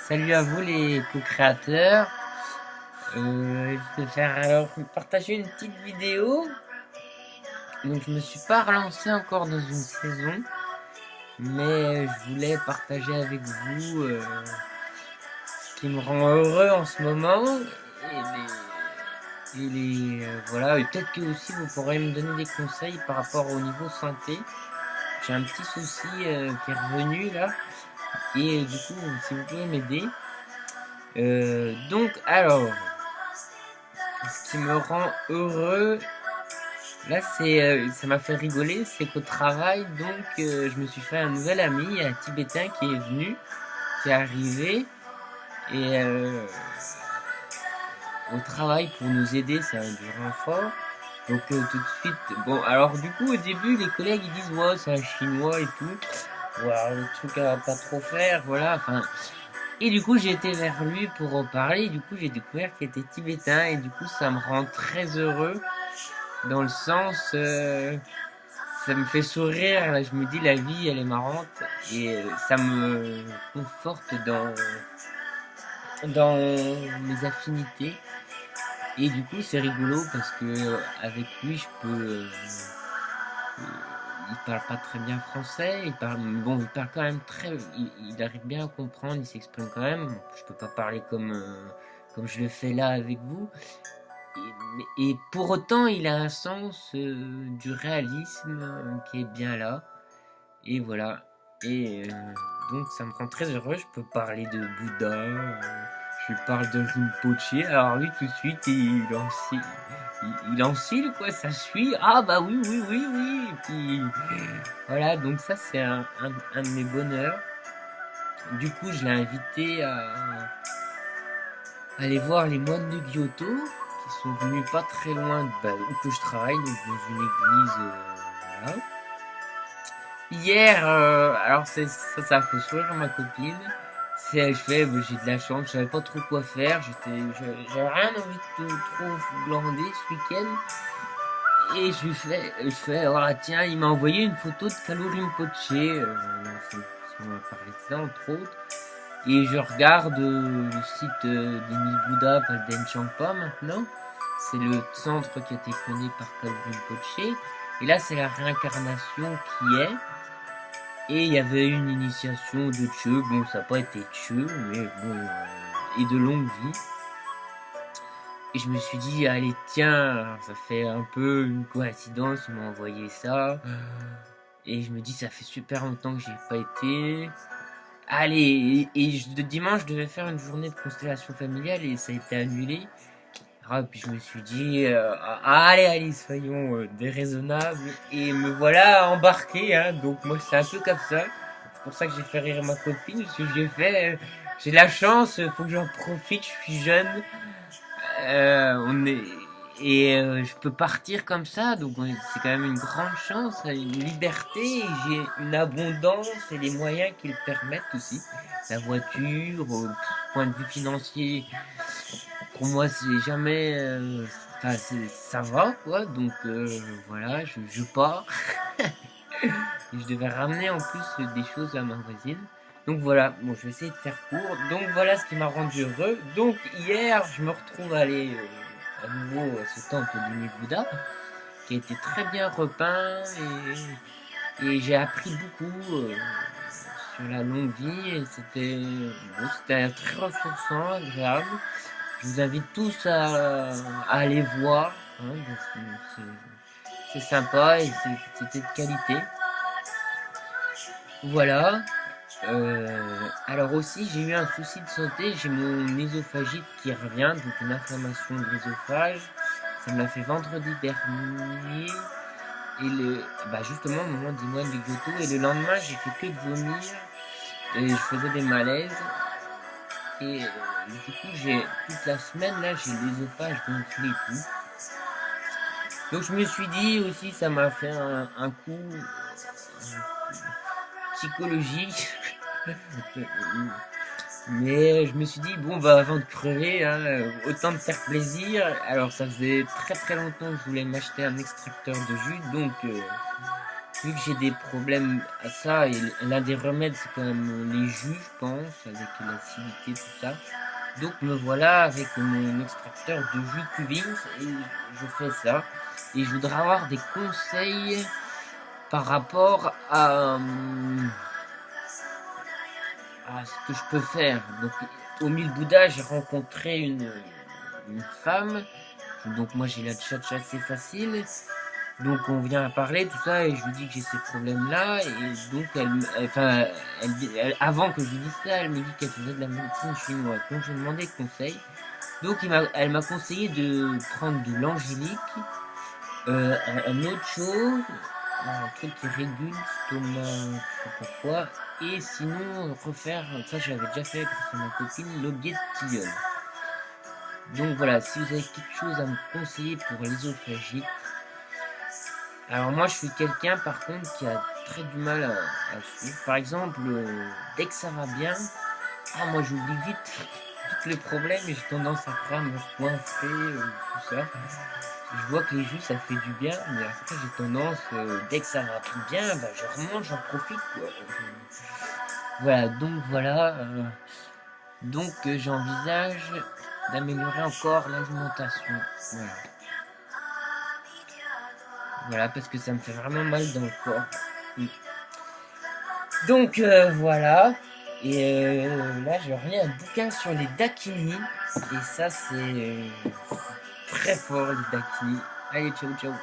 Salut à vous les co-créateurs. Je vais faire alors partager une petite vidéo. Donc je me suis pas relancé encore dans une saison, mais je voulais partager avec vous ce qui me rend heureux en ce moment voilà. Et peut-être que aussi vous pourrez me donner des conseils par rapport au niveau santé. J'ai un petit souci qui est revenu là, et du coup si vous pouvez m'aider. Donc alors, ce qui me rend heureux, là ça m'a fait rigoler, c'est qu'au travail, donc je me suis fait un nouvel ami, un Tibétain qui est venu, qui est arrivé, et au travail pour nous aider, c'est du renfort. Donc tout de suite, bon, alors du coup au début les collègues ils disent ouais c'est un chinois et tout, voilà, le truc à pas trop faire, voilà, enfin. Et du coup j'ai été vers lui pour en parler, et du coup j'ai découvert qu'il était tibétain, et du coup ça me rend très heureux, dans le sens, ça me fait sourire, là, je me dis la vie elle est marrante, et ça me conforte dans mes affinités. Et du coup c'est rigolo parce que avec lui je peux il parle pas très bien français, il parle quand même il arrive bien à comprendre, il s'exprime quand même. Je peux pas parler comme je le fais là avec vous, et pour autant il a un sens du réalisme qui est bien là, et voilà. Et donc ça me rend très heureux, je peux parler de Bouddha, je lui parle de Rinpoche, alors lui tout de suite il enfile quoi, ça suit, ah bah oui oui oui oui, et puis voilà, donc ça c'est un de mes bonheurs. Du coup je l'ai invité à aller voir les moines de Kyoto, qui sont venus pas très loin où que je travaille, donc dans une église, voilà. Hier, alors ça a fait sourire ma copine. J'ai de la chance, je savais pas trop quoi faire, j'avais rien envie de trop glander ce week-end. Et je fais, oh, tiens, il m'a envoyé une photo de Kalu Rinpoche, on va parler de ça entre autres. Et je regarde le site d'Emile Bouddha, Palden Champa maintenant. C'est le centre qui a été fondé par Kalu Rinpoche. Et là, c'est la réincarnation qui est. Et il y avait une initiation de Tcheu, bon ça n'a pas été Tcheu, mais bon, et de longue vie. Et je me suis dit, allez tiens, ça fait un peu une coïncidence, il m'a envoyé ça. Et je me dis, ça fait super longtemps que j'y ai pas été. Allez, de dimanche, je devais faire une journée de constellation familiale et ça a été annulé. Ah, puis je me suis dit, allez, soyons déraisonnables. Et me voilà embarqué, hein. Donc moi, c'est un peu comme ça. C'est pour ça que j'ai fait rire ma copine, parce que j'ai la chance, faut que j'en profite, je suis jeune. Je peux partir comme ça, donc c'est quand même une grande chance, une liberté, et j'ai une abondance et les moyens qui le permettent aussi. La voiture, au point de vue financier, pour moi c'est jamais ça va quoi, donc voilà, je pars. Et je devais ramener en plus des choses à ma voisine, donc voilà. Bon, je vais essayer de faire court, donc voilà ce qui m'a rendu heureux. Donc hier je me retrouve à aller à nouveau à ce temple du Bouddha qui a été très bien repeint, et j'ai appris beaucoup sur la longue vie, et c'était très ressourçant, agréable. Je vous invite tous à aller voir, hein, c'est sympa et c'était de qualité. Voilà. Alors aussi, j'ai eu un souci de santé, j'ai mon œsophagite qui revient, donc une inflammation de l'œsophage. Ça me l'a fait vendredi dernier, et justement au moment du mois de Kyoto, et le lendemain j'ai fait que de vomir, et je faisais des malaises. Et du coup, toute la semaine là, j'ai l'œsophage gonflé et tout. Donc je me suis dit aussi, ça m'a fait un coup psychologique. Mais je me suis dit, bon bah avant de crever, hein, autant de faire plaisir. Alors ça faisait très très longtemps que je voulais m'acheter un extracteur de jus, donc vu que j'ai des problèmes à ça, et l'un des remèdes, c'est quand même les jus, je pense, avec l'acidité, tout ça. Donc me voilà avec mon extracteur de jus Cuvings et je fais ça. Et je voudrais avoir des conseils par rapport à ce que je peux faire. Donc au Mille Bouddha, j'ai rencontré une femme. Donc moi j'ai la tchatch assez facile. Donc on vient à parler, tout ça, et je lui dis que j'ai ces problèmes-là. Et donc avant que je lui dise ça, elle me dit qu'elle faisait de la médecine chinoise. Donc j'ai demandé conseil. Donc elle m'a conseillé de prendre de l'angélique, un autre chose, un truc qui régule l'estomac, je sais pas quoi. Et sinon refaire, ça j'avais déjà fait grâce à ma copine, l'aubier de tilleul. Donc voilà, si vous avez quelque chose à me conseiller pour l'œsophagite. Alors moi je suis quelqu'un par contre qui a très du mal à suivre. Par exemple, dès que ça va bien, moi j'oublie vite les problèmes et j'ai tendance après à me recoincer, tout ça. Je vois que les jus ça fait du bien, mais après j'ai tendance, dès que ça va tout bien, je remange, j'en profite quoi. Voilà, donc voilà. Donc j'envisage d'améliorer encore l'alimentation. Voilà. Voilà, parce que ça me fait vraiment mal dans le corps. Donc voilà. Et là, je relis un bouquin sur les dakini. Et ça, c'est très fort, les dakini. Allez, ciao, ciao.